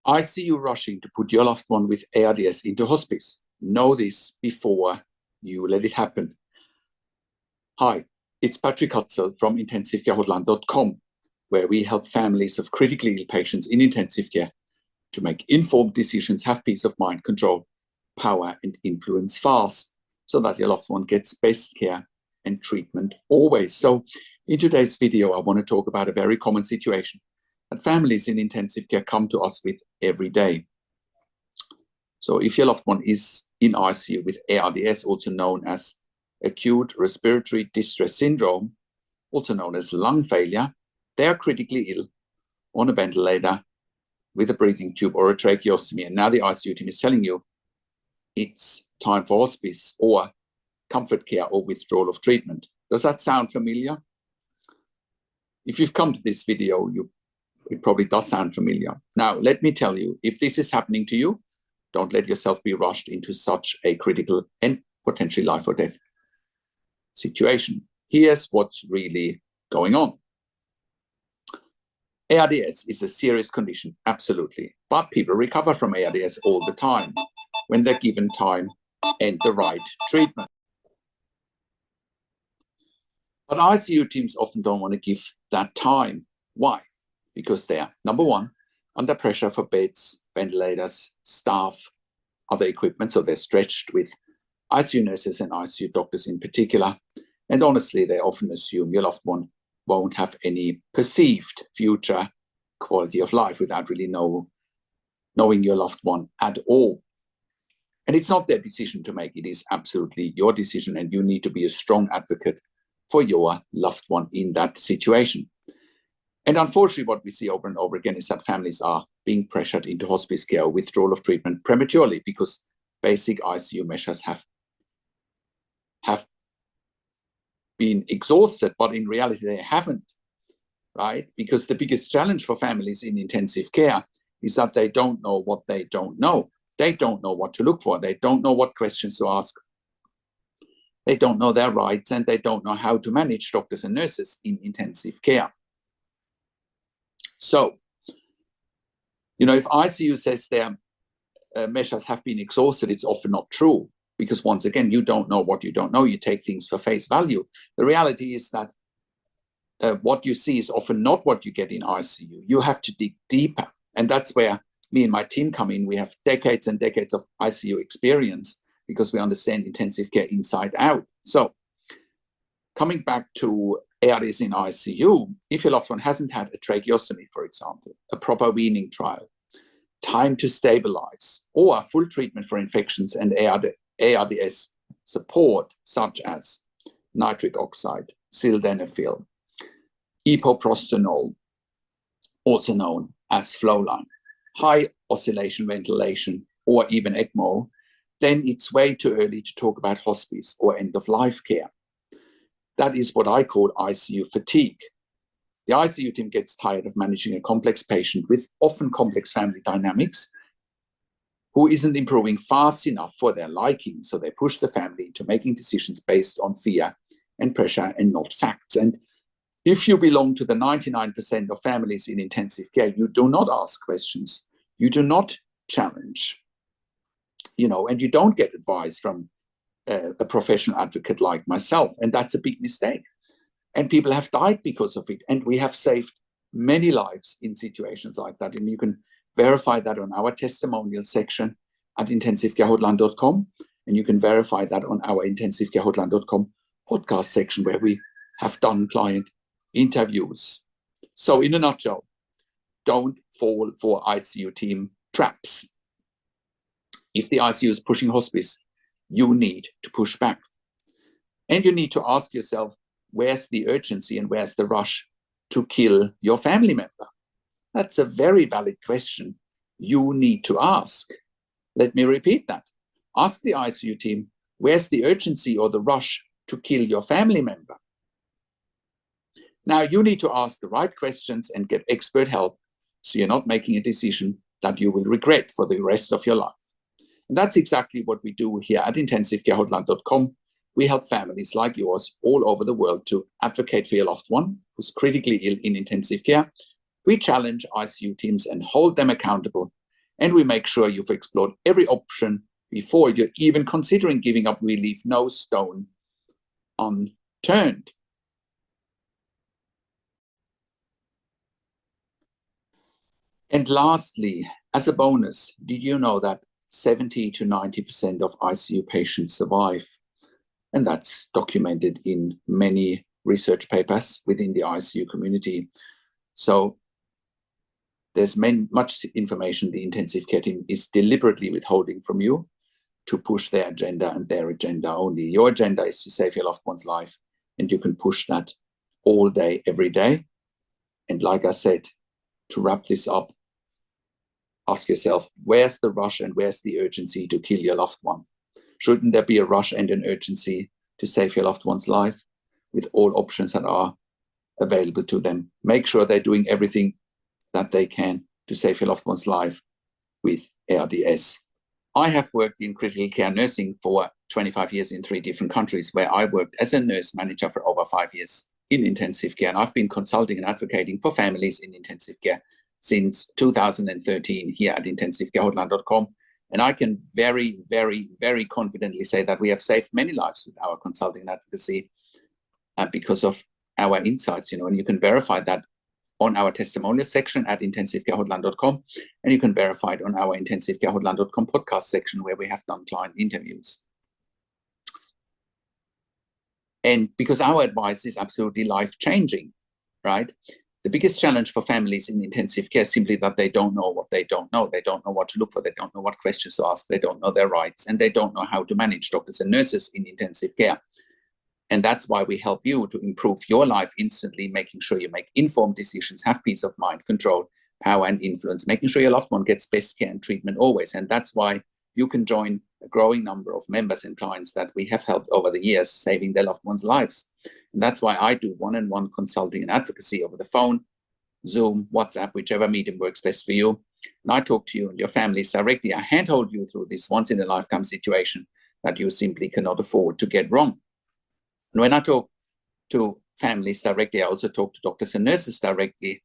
ICU rushing to put your loved one with ARDS into hospice. Know this before you let it happen. Hi, it's Patrik Hutzel from intensivcarehotline.com, where we help families of critically ill patients in intensive care to make informed decisions, have peace of mind, control, power, and influence fast, so that your loved one gets best care and treatment always. So in today's video, I want to talk about a very common situation that families in intensive care come to us with every day. So if your loved one is in ICU with ARDS, also known as acute respiratory distress syndrome, also known as lung failure, they are critically ill on a ventilator with a breathing tube or a tracheostomy. And now the ICU team is telling you it's time for hospice or comfort care or withdrawal of treatment. Does that sound familiar? If you've come to this video, it probably does sound familiar. Now, let me tell you, if this is happening to you, don't let yourself be rushed into such a critical and potentially life or death situation. Here's what's really going on. ARDS is a serious condition, absolutely, but people recover from ARDS all the time when they're given time and the right treatment. But ICU teams often don't want to give that time. Why? Because they're, number one, under pressure for beds, ventilators, staff, other equipment, so they're stretched with ICU nurses and ICU doctors in particular. And honestly, they often assume your loved one won't have any perceived future quality of life without really knowing your loved one at all. And it's not their decision to make, it is absolutely your decision, and you need to be a strong advocate for your loved one in that situation. And unfortunately, what we see over and over again is that families are being pressured into hospice care or withdrawal of treatment prematurely because basic ICU measures have been exhausted, but in reality they haven't, right? Because the biggest challenge for families in intensive care is that they don't know what they don't know. They don't know what to look for. They don't know what questions to ask. They don't know their rights, and they don't know how to manage doctors and nurses in intensive care. So, if ICU says their measures have been exhausted, it's often not true, because once again, you don't know what you don't know. You take things for face value. The reality is that what you see is often not what you get in ICU. You have to dig deeper. And that's where me and my team come in. We have decades and decades of ICU experience because we understand intensive care inside out. So coming back to ARDS in ICU, if your loved one hasn't had a tracheostomy, for example, a proper weaning trial, time to stabilize, or full treatment for infections and ARDS support, such as nitric oxide, sildenafil, epoprostenol, also known as Flolan, high oscillation ventilation, or even ECMO, then it's way too early to talk about hospice or end-of-life care. That is what I call ICU fatigue. The ICU team gets tired of managing a complex patient with often complex family dynamics who isn't improving fast enough for their liking, so they push the family into making decisions based on fear and pressure and not facts. And if you belong to the 99% of families in intensive care, you do not ask questions, you do not challenge, and you don't get advice from a professional advocate like myself, and that's a big mistake. And people have died because of it, and we have saved many lives in situations like that, and you can verify that on our testimonial section at intensivcarehotline.com, and you can verify that on our intensivcarehotline.com podcast section, where we have done client interviews. So in a nutshell, don't fall for ICU team traps. If the ICU is pushing hospice, you need to push back. And you need to ask yourself, where's the urgency and where's the rush to kill your family member? That's a very valid question you need to ask. Let me repeat that. Ask the ICU team, where's the urgency or the rush to kill your family member? Now, you need to ask the right questions and get expert help so you're not making a decision that you will regret for the rest of your life. And that's exactly what we do here at intensivcarehotline.com. We help families like yours all over the world to advocate for your loved one who's critically ill in intensive care. We challenge ICU teams and hold them accountable And we make sure you've explored every option before you're even considering giving up. We leave no stone unturned. And lastly, as a bonus, did you know that 70 to 90% of ICU patients survive? And that's documented in many research papers within the ICU community. So there's much information the intensive care team is deliberately withholding from you to push their agenda and their agenda only. Your agenda is to save your loved one's life, and you can push that all day, every day. And like I said, to wrap this up, ask yourself, where's the rush and where's the urgency to kill your loved one? Shouldn't there be a rush and an urgency to save your loved one's life with all options that are available to them? Make sure they're doing everything that they can to save your loved one's life with ARDS. I have worked in critical care nursing for 25 years in 3 different countries, where I worked as a nurse manager for over 5 years in intensive care. And I've been consulting and advocating for families in intensive care since 2013 here at intensivcarehotline.com. And I can very, very, very confidently say that we have saved many lives with our consulting and advocacy because of our insights, and you can verify that on our testimonial section at intensivcarehotline.com, and you can verify it on our intensivcarehotline.com podcast section, where we have done client interviews. And because our advice is absolutely life-changing, right? The biggest challenge for families in intensive care is simply that they don't know what they don't know. They don't know what to look for. They don't know what questions to ask. They don't know their rights, and they don't know how to manage doctors and nurses in intensive care. And that's why we help you to improve your life instantly, making sure you make informed decisions, have peace of mind, control, power, and influence, making sure your loved one gets best care and treatment always. And that's why you can join a growing number of members and clients that we have helped over the years, saving their loved ones' lives. And that's why I do one-on-one consulting and advocacy over the phone, Zoom, WhatsApp, whichever medium works best for you. And I talk to you and your families directly. I handhold you through this once-in-a-lifetime situation that you simply cannot afford to get wrong. And when I talk to families directly, I also talk to doctors and nurses directly,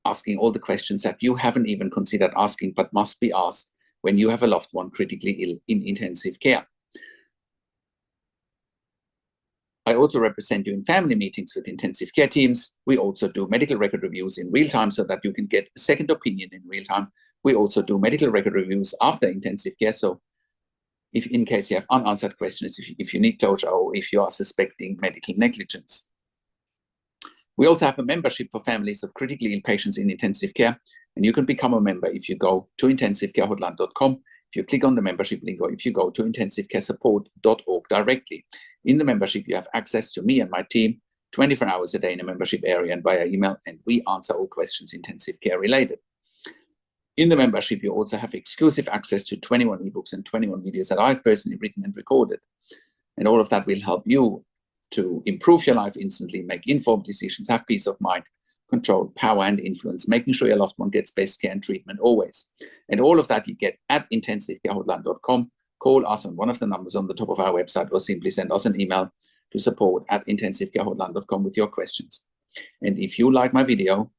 asking all the questions that you haven't even considered asking, but must be asked when you have a loved one critically ill in intensive care. I also represent you in family meetings with intensive care teams. We also do medical record reviews in real time so that you can get a second opinion in real time. We also do medical record reviews after intensive care. So if in case you have unanswered questions, if you need closure, or if you are suspecting medical negligence. We also have a membership for families of critically ill patients in intensive care, and you can become a member if you go to intensivcarehotline.com, if you click on the membership link, or if you go to intensivecaresupport.org directly. In the membership, you have access to me and my team 24 hours a day in a membership area and via email, and we answer all questions intensive care related. In the membership, you also have exclusive access to 21 ebooks and 21 videos that I've personally written and recorded. And all of that will help you to improve your life instantly, make informed decisions, have peace of mind, control, power, and influence, making sure your loved one gets best care and treatment always. And all of that you get at intensivcarehotline.com. Call us on one of the numbers on the top of our website, or simply send us an email to support@intensivcarehotline.com with your questions. And if you like my video,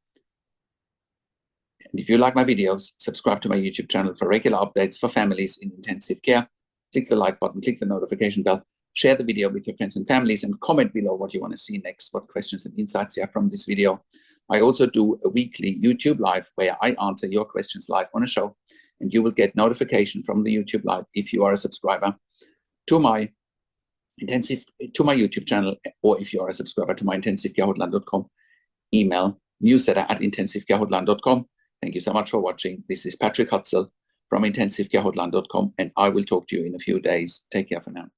subscribe to my YouTube channel for regular updates for families in intensive care. Click the like button, click the notification bell, share the video with your friends and families, and comment below what you want to see next, what questions and insights you have from this video. I also do a weekly YouTube live where I answer your questions live on a show, and you will get notification from the YouTube live if you are a subscriber to my YouTube channel, or if you are a subscriber to my intensivcarehotline.com email newsletter at intensivcarehotline.com. Thank you so much for watching. This is Patrik Hutzel from intensivcarehotline.com, and I will talk to you in a few days. Take care for now.